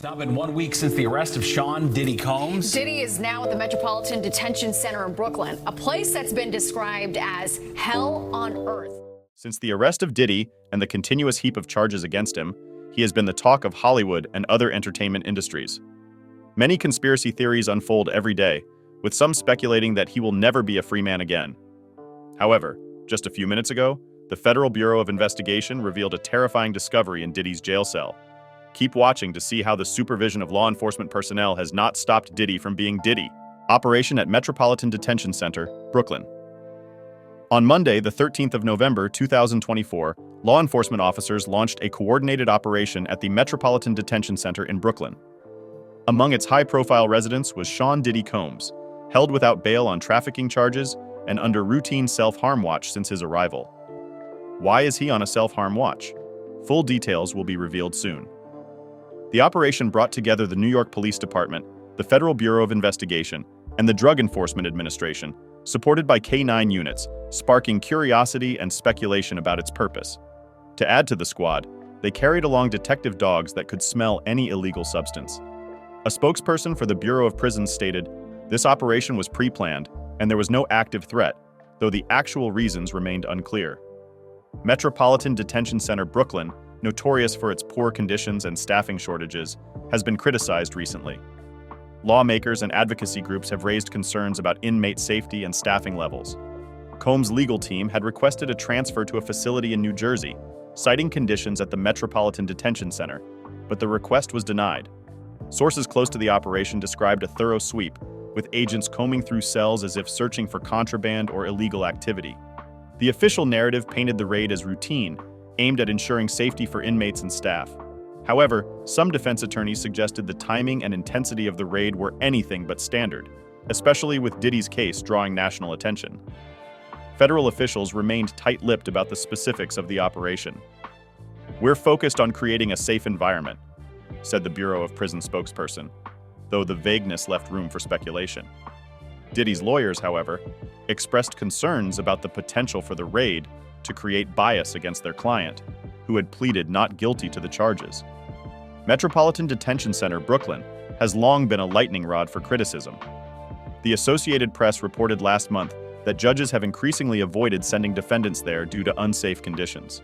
Now been 1 week since the arrest of Sean Diddy Combs. Diddy is now at the Metropolitan Detention Center in Brooklyn, a place that's been described as hell on earth. Since the arrest of Diddy and the continuous heap of charges against him, he has been the talk of Hollywood and other entertainment industries. Many conspiracy theories unfold every day, with some speculating that he will never be a free man again. However, just a few minutes ago, the Federal Bureau of Investigation revealed a terrifying discovery in Diddy's jail cell. Keep watching to see how the supervision of law enforcement personnel has not stopped Diddy from being Diddy. Operation at Metropolitan Detention Center, Brooklyn. On Monday, the 13th of November, 2024, law enforcement officers launched a coordinated operation at the Metropolitan Detention Center in Brooklyn. Among its high-profile residents was Sean Diddy Combs, held without bail on trafficking charges and under routine self-harm watch since his arrival. Why is he on a self-harm watch? Full details will be revealed soon. The operation brought together the New York Police Department, the Federal Bureau of Investigation, and the Drug Enforcement Administration, supported by K-9 units, sparking curiosity and speculation about its purpose. To add to the squad, they carried along detective dogs that could smell any illegal substance. A spokesperson for the Bureau of Prisons stated, "This operation was pre-planned, and there was no active threat, though the actual reasons remained unclear." Metropolitan Detention Center Brooklyn, notorious for its poor conditions and staffing shortages, has been criticized recently. Lawmakers and advocacy groups have raised concerns about inmate safety and staffing levels. Combs' legal team had requested a transfer to a facility in New Jersey, citing conditions at the Metropolitan Detention Center, but the request was denied. Sources close to the operation described a thorough sweep, with agents combing through cells as if searching for contraband or illegal activity. The official narrative painted the raid as routine, aimed at ensuring safety for inmates and staff. However, some defense attorneys suggested the timing and intensity of the raid were anything but standard, especially with Diddy's case drawing national attention. Federal officials remained tight-lipped about the specifics of the operation. "We're focused on creating a safe environment," said the Bureau of Prison spokesperson, though the vagueness left room for speculation. Diddy's lawyers, however, expressed concerns about the potential for the raid to create bias against their client, who had pleaded not guilty to the charges. Metropolitan Detention Center, Brooklyn, has long been a lightning rod for criticism. The Associated Press reported last month that judges have increasingly avoided sending defendants there due to unsafe conditions.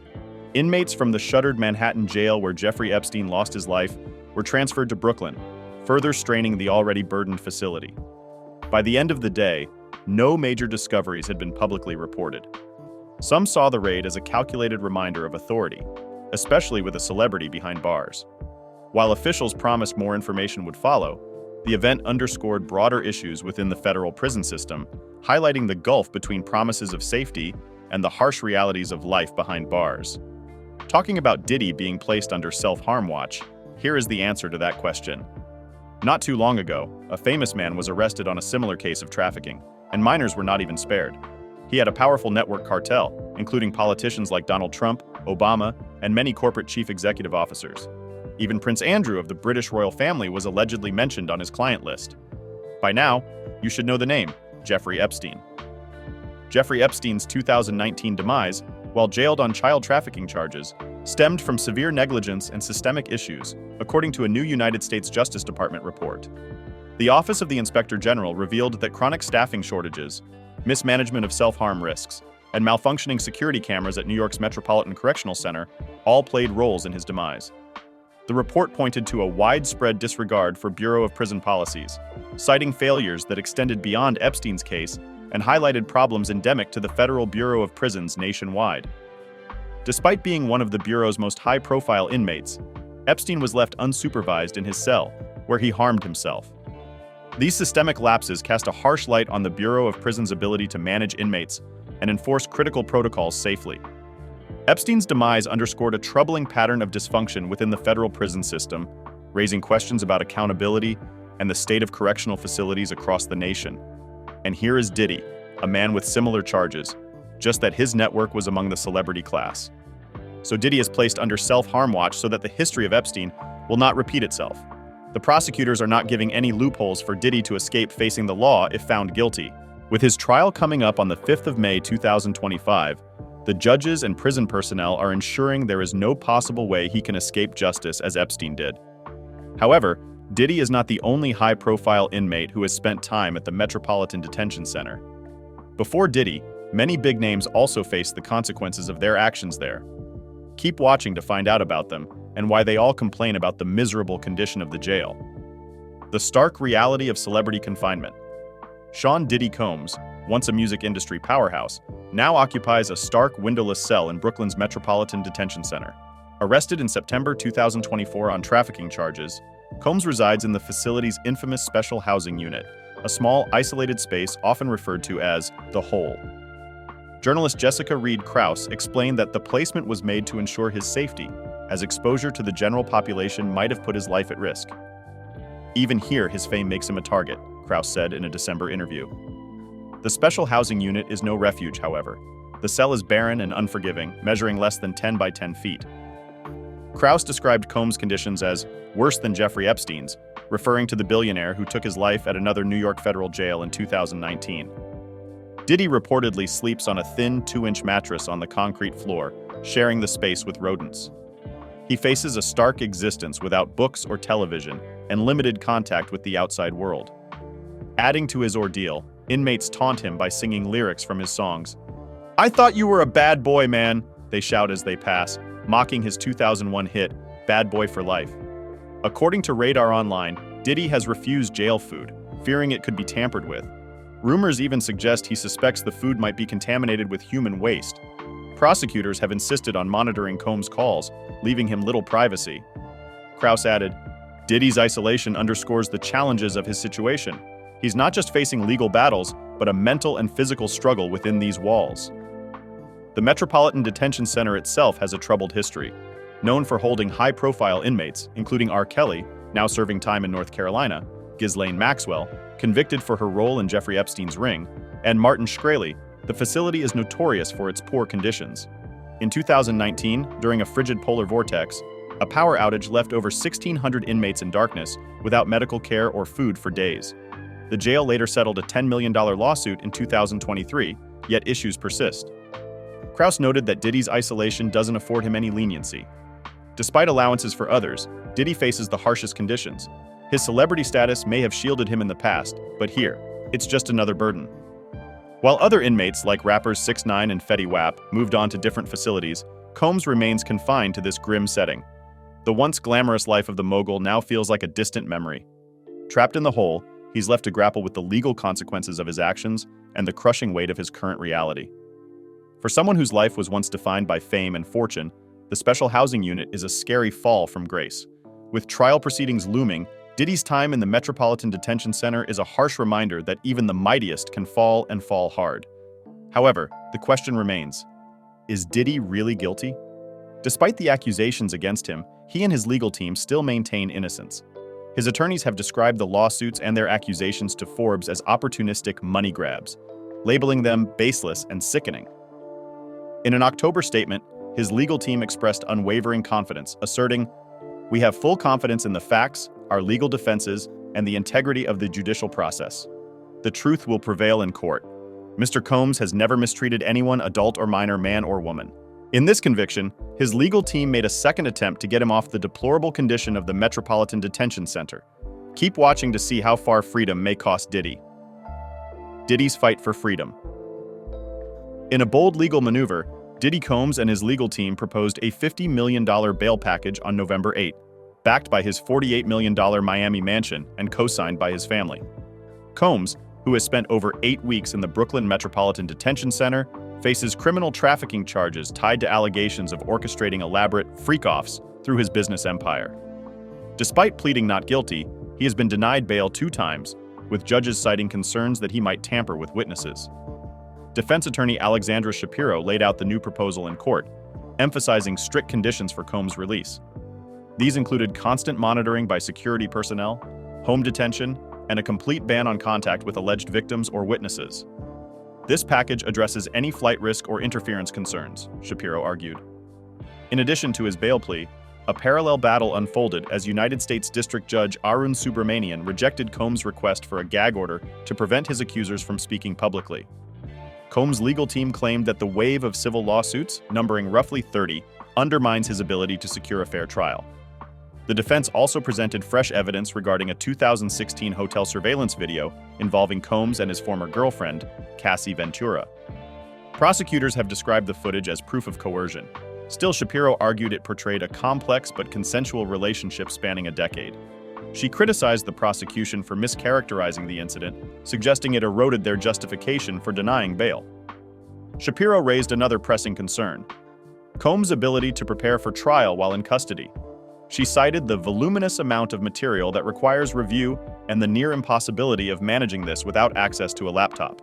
Inmates from the shuttered Manhattan jail where Jeffrey Epstein lost his life were transferred to Brooklyn, further straining the already burdened facility. By the end of the day, no major discoveries had been publicly reported. Some saw the raid as a calculated reminder of authority, especially with a celebrity behind bars. While officials promised more information would follow, the event underscored broader issues within the federal prison system, highlighting the gulf between promises of safety and the harsh realities of life behind bars. Talking about Diddy being placed under self-harm watch, here is the answer to that question. Not too long ago, a famous man was arrested on a similar case of trafficking, and minors were not even spared. He had a powerful network cartel, including politicians like Donald Trump, Obama, and many corporate chief executive officers. Even Prince Andrew of the British royal family was allegedly mentioned on his client list. By now, you should know the name, Jeffrey Epstein. Jeffrey Epstein's 2019 demise, while jailed on child trafficking charges, stemmed from severe negligence and systemic issues, according to a new United States Justice Department report. The Office of the Inspector General revealed that chronic staffing shortages, mismanagement of self-harm risks, and malfunctioning security cameras at New York's Metropolitan Correctional Center all played roles in his demise. The report pointed to a widespread disregard for Bureau of Prison policies, citing failures that extended beyond Epstein's case and highlighted problems endemic to the Federal Bureau of Prisons nationwide. Despite being one of the Bureau's most high-profile inmates, Epstein was left unsupervised in his cell, where he harmed himself. These systemic lapses cast a harsh light on the Bureau of Prisons' ability to manage inmates and enforce critical protocols safely. Epstein's demise underscored a troubling pattern of dysfunction within the federal prison system, raising questions about accountability and the state of correctional facilities across the nation. And here is Diddy, a man with similar charges, just that his network was among the celebrity class. So Diddy is placed under self-harm watch so that the history of Epstein will not repeat itself. The prosecutors are not giving any loopholes for Diddy to escape facing the law if found guilty. With his trial coming up on the 5th of May 2025, the judges and prison personnel are ensuring there is no possible way he can escape justice as Epstein did. However, Diddy is not the only high-profile inmate who has spent time at the Metropolitan Detention Center. Before Diddy, many big names also faced the consequences of their actions there. Keep watching to find out about them and why they all complain about the miserable condition of the jail. The stark reality of celebrity confinement. Sean Diddy Combs, once a music industry powerhouse, now occupies a stark windowless cell in Brooklyn's Metropolitan Detention Center. Arrested in September 2024 on trafficking charges, Combs resides in the facility's infamous Special Housing Unit, a small, isolated space often referred to as the Hole. Journalist Jessica Reed Krause explained that the placement was made to ensure his safety, as exposure to the general population might have put his life at risk. Even here, his fame makes him a target, Krause said in a December interview. The Special Housing Unit is no refuge, however. The cell is barren and unforgiving, measuring less than 10 by 10 feet. Krause described Combs' conditions as worse than Jeffrey Epstein's, referring to the billionaire who took his life at another New York federal jail in 2019. Diddy reportedly sleeps on a thin 2-inch mattress on the concrete floor, sharing the space with rodents. He faces a stark existence without books or television and limited contact with the outside world. Adding to his ordeal, inmates taunt him by singing lyrics from his songs. "I thought you were a bad boy, man," they shout as they pass, mocking his 2001 hit, Bad Boy for Life. According to Radar Online, Diddy has refused jail food, fearing it could be tampered with. Rumors even suggest he suspects the food might be contaminated with human waste. Prosecutors have insisted on monitoring Combs' calls, leaving him little privacy. Krause added, "Diddy's isolation underscores the challenges of his situation. He's not just facing legal battles, but a mental and physical struggle within these walls." The Metropolitan Detention Center itself has a troubled history. Known for holding high-profile inmates, including R. Kelly, now serving time in North Carolina, Ghislaine Maxwell, convicted for her role in Jeffrey Epstein's ring, and Martin Shkreli, the facility is notorious for its poor conditions. In 2019, during a frigid polar vortex, a power outage left over 1,600 inmates in darkness without medical care or food for days. The jail later settled a $10 million lawsuit in 2023, yet issues persist. Krause noted that Diddy's isolation doesn't afford him any leniency. Despite allowances for others, Diddy faces the harshest conditions. His celebrity status may have shielded him in the past, but here, it's just another burden. While other inmates like rappers 6ix9ine and Fetty Wap moved on to different facilities, Combs remains confined to this grim setting. The once glamorous life of the mogul now feels like a distant memory. Trapped in the hole, he's left to grapple with the legal consequences of his actions and the crushing weight of his current reality. For someone whose life was once defined by fame and fortune, the Special Housing Unit is a scary fall from grace. With trial proceedings looming, Diddy's time in the Metropolitan Detention Center is a harsh reminder that even the mightiest can fall and fall hard. However, the question remains, is Diddy really guilty? Despite the accusations against him, he and his legal team still maintain innocence. His attorneys have described the lawsuits and their accusations to Forbes as opportunistic money grabs, labeling them baseless and sickening. In an October statement, his legal team expressed unwavering confidence, asserting, "We have full confidence in the facts, our legal defenses, and the integrity of the judicial process. The truth will prevail in court. Mr. Combs has never mistreated anyone, adult or minor, man or woman." In this conviction, his legal team made a second attempt to get him off the deplorable condition of the Metropolitan Detention Center. Keep watching to see how far freedom may cost Diddy. Diddy's fight for freedom. In a bold legal maneuver, Diddy Combs and his legal team proposed a $50 million bail package on November 8, backed by his $48 million Miami mansion and co-signed by his family. Combs, who has spent over 8 weeks in the Brooklyn Metropolitan Detention Center, faces criminal trafficking charges tied to allegations of orchestrating elaborate freak-offs through his business empire. Despite pleading not guilty, he has been denied bail 2 times, with judges citing concerns that he might tamper with witnesses. Defense attorney Alexandra Shapiro laid out the new proposal in court, emphasizing strict conditions for Combs' release. These included constant monitoring by security personnel, home detention, and a complete ban on contact with alleged victims or witnesses. This package addresses any flight risk or interference concerns, Shapiro argued. In addition to his bail plea, a parallel battle unfolded as United States District Judge Arun Subramanian rejected Combs' request for a gag order to prevent his accusers from speaking publicly. Combs' legal team claimed that the wave of civil lawsuits, numbering roughly 30, undermines his ability to secure a fair trial. The defense also presented fresh evidence regarding a 2016 hotel surveillance video involving Combs and his former girlfriend, Cassie Ventura. Prosecutors have described the footage as proof of coercion. Still, Shapiro argued it portrayed a complex but consensual relationship spanning a decade. She criticized the prosecution for mischaracterizing the incident, suggesting it eroded their justification for denying bail. Shapiro raised another pressing concern: Combs' ability to prepare for trial while in custody. She cited the voluminous amount of material that requires review and the near impossibility of managing this without access to a laptop.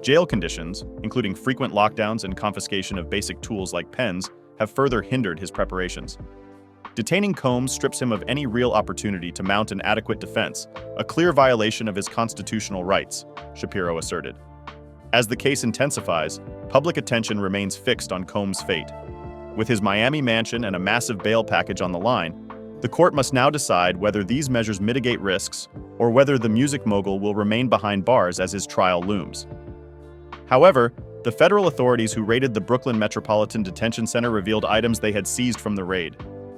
Jail conditions, including frequent lockdowns and confiscation of basic tools like pens, have further hindered his preparations. Detaining Combs strips him of any real opportunity to mount an adequate defense, a clear violation of his constitutional rights, Shapiro asserted. As the case intensifies, public attention remains fixed on Combs' fate. With his Miami mansion and a massive bail package on the line, the court must now decide whether these measures mitigate risks or whether the music mogul will remain behind bars as his trial looms. However, the federal authorities who raided the Brooklyn Metropolitan Detention Center revealed items they had seized from the raid.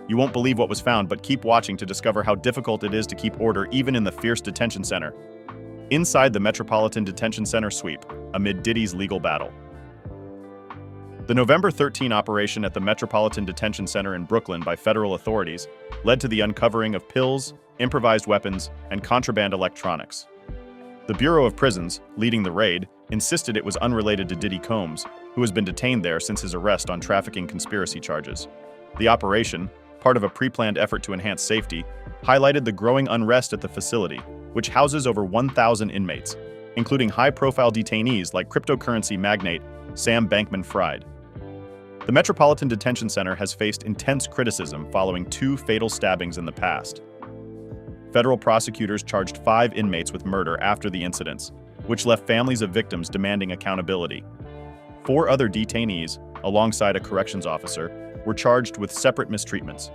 You won't believe what was found, but keep watching to discover how difficult it is to keep order even in the fierce detention center. Inside the Metropolitan Detention Center sweep, amid Diddy's legal battle. The November 13 operation at the Metropolitan Detention Center in Brooklyn by federal authorities led to the uncovering of pills, improvised weapons, and contraband electronics. The Bureau of Prisons, leading the raid, insisted it was unrelated to Diddy Combs, who has been detained there since his arrest on trafficking conspiracy charges. The operation, part of a pre-planned effort to enhance safety, highlighted the growing unrest at the facility, which houses over 1,000 inmates, including high-profile detainees like cryptocurrency magnate Sam Bankman-Fried. The Metropolitan Detention Center has faced intense criticism following 2 fatal stabbings in the past. Federal prosecutors charged 5 inmates with murder after the incidents, which left families of victims demanding accountability. 4 other detainees, alongside a corrections officer, were charged with separate mistreatments.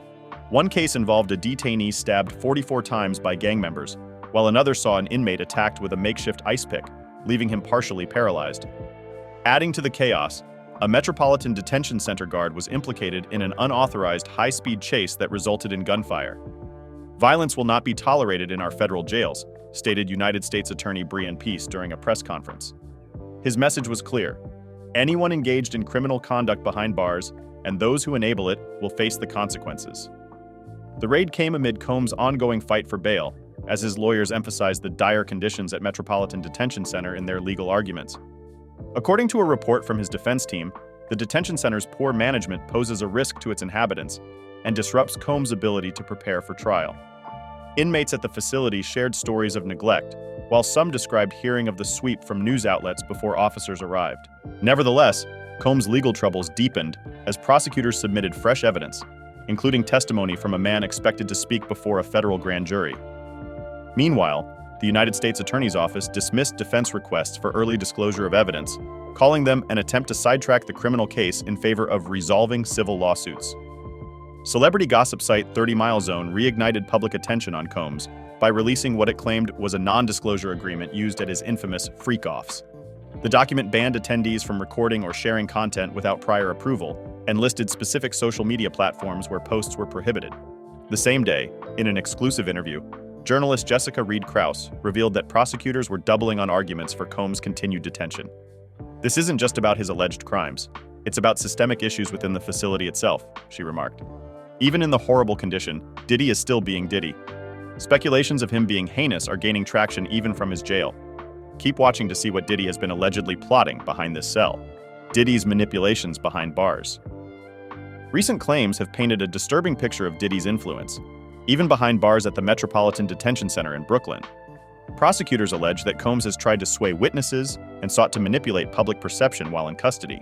One case involved a detainee stabbed 44 times by gang members, while another saw an inmate attacked with a makeshift ice pick, leaving him partially paralyzed. Adding to the chaos, a Metropolitan Detention Center guard was implicated in an unauthorized high-speed chase that resulted in gunfire. "Violence will not be tolerated in our federal jails," stated United States Attorney Brian Peace during a press conference. His message was clear: anyone engaged in criminal conduct behind bars, and those who enable it, will face the consequences. The raid came amid Combs' ongoing fight for bail, as his lawyers emphasized the dire conditions at Metropolitan Detention Center in their legal arguments. According to a report from his defense team, the detention center's poor management poses a risk to its inhabitants and disrupts Combs' ability to prepare for trial. Inmates at the facility shared stories of neglect, while some described hearing of the sweep from news outlets before officers arrived. Nevertheless, Combs' legal troubles deepened as prosecutors submitted fresh evidence, including testimony from a man expected to speak before a federal grand jury. Meanwhile, the United States Attorney's Office dismissed defense requests for early disclosure of evidence, calling them an attempt to sidetrack the criminal case in favor of resolving civil lawsuits. Celebrity gossip site 30 Mile Zone reignited public attention on Combs by releasing what it claimed was a non-disclosure agreement used at his infamous freak-offs. The document banned attendees from recording or sharing content without prior approval and listed specific social media platforms where posts were prohibited. The same day, in an exclusive interview, journalist Jessica Reed Krause revealed that prosecutors were doubling on arguments for Combs' continued detention. "This isn't just about his alleged crimes. It's about systemic issues within the facility itself," she remarked. "Even in the horrible condition, Diddy is still being Diddy. Speculations of him being heinous are gaining traction even from his jail. Keep watching to see what Diddy has been allegedly plotting behind this cell. Diddy's manipulations behind bars." Recent claims have painted a disturbing picture of Diddy's influence, even behind bars at the Metropolitan Detention Center in Brooklyn. Prosecutors allege that Combs has tried to sway witnesses and sought to manipulate public perception while in custody.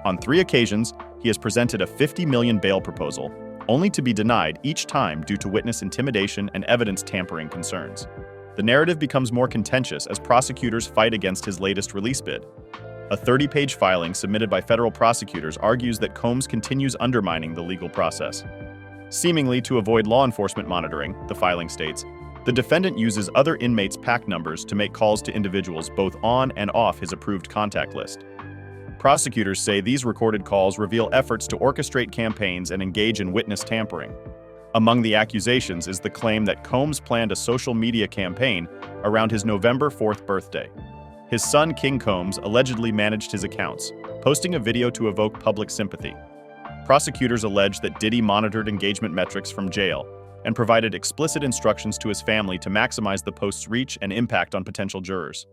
On 3 occasions, he has presented a $50 million bail proposal, only to be denied each time due to witness intimidation and evidence tampering concerns. The narrative becomes more contentious as prosecutors fight against his latest release bid. A 30-page filing submitted by federal prosecutors argues that Combs continues undermining the legal process. Seemingly to avoid law enforcement monitoring, the filing states, the defendant uses other inmates' PAC numbers to make calls to individuals both on and off his approved contact list. Prosecutors say these recorded calls reveal efforts to orchestrate campaigns and engage in witness tampering. Among the accusations is the claim that Combs planned a social media campaign around his November 4th birthday. His son, King Combs, allegedly managed his accounts, posting a video to evoke public sympathy. Prosecutors allege that Diddy monitored engagement metrics from jail and provided explicit instructions to his family to maximize the post's reach and impact on potential jurors.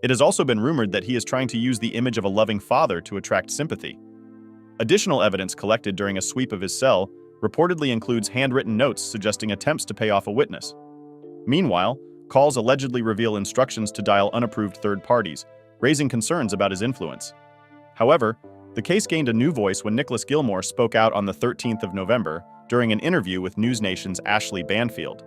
It has also been rumored that he is trying to use the image of a loving father to attract sympathy. Additional evidence collected during a sweep of his cell reportedly includes handwritten notes suggesting attempts to pay off a witness. Meanwhile, calls allegedly reveal instructions to dial unapproved third parties, raising concerns about his influence. However, the case gained a new voice when Nicholas Gilmore spoke out on the 13th of November during an interview with News Nation's Ashley Banfield.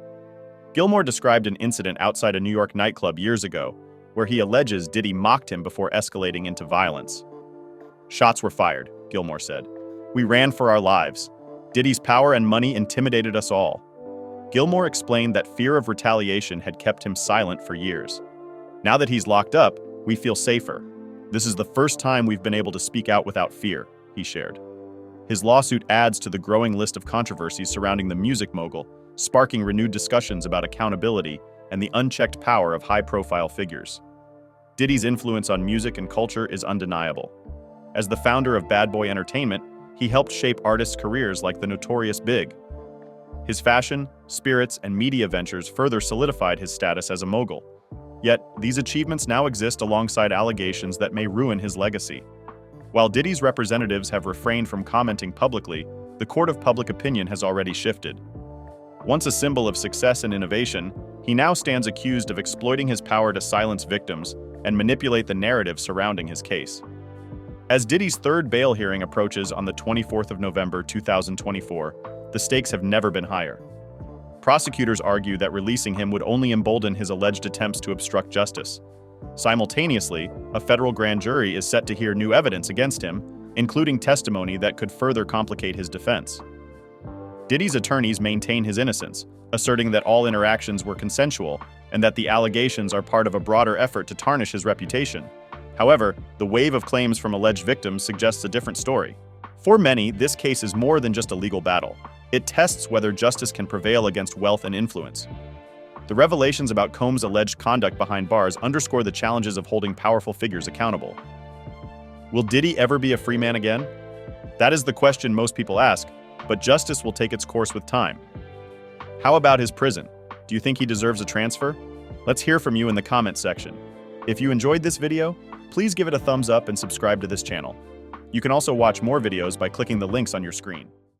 Gilmore described an incident outside a New York nightclub years ago, where he alleges Diddy mocked him before escalating into violence. "Shots were fired," Gilmore said. "We ran for our lives. Diddy's power and money intimidated us all." Gilmore explained that fear of retaliation had kept him silent for years. "Now that he's locked up, we feel safer. This is the first time we've been able to speak out without fear," he shared. His lawsuit adds to the growing list of controversies surrounding the music mogul, sparking renewed discussions about accountability and the unchecked power of high-profile figures. Diddy's influence on music and culture is undeniable. As the founder of Bad Boy Entertainment, he helped shape artists' careers like the Notorious Big. His fashion, spirits, and media ventures further solidified his status as a mogul. Yet, these achievements now exist alongside allegations that may ruin his legacy. While Diddy's representatives have refrained from commenting publicly, the court of public opinion has already shifted. Once a symbol of success and innovation, he now stands accused of exploiting his power to silence victims and manipulate the narrative surrounding his case. As Diddy's third bail hearing approaches on the 24th of November 2024, the stakes have never been higher. Prosecutors argue that releasing him would only embolden his alleged attempts to obstruct justice. Simultaneously, a federal grand jury is set to hear new evidence against him, including testimony that could further complicate his defense. Diddy's attorneys maintain his innocence, asserting that all interactions were consensual and that the allegations are part of a broader effort to tarnish his reputation. However, the wave of claims from alleged victims suggests a different story. For many, this case is more than just a legal battle. It tests whether justice can prevail against wealth and influence. The revelations about Combs' alleged conduct behind bars underscore the challenges of holding powerful figures accountable. Will Diddy ever be a free man again? That is the question most people ask, but justice will take its course with time. How about his prison? Do you think he deserves a transfer? Let's hear from you in the comments section. If you enjoyed this video, please give it a thumbs up and subscribe to this channel. You can also watch more videos by clicking the links on your screen.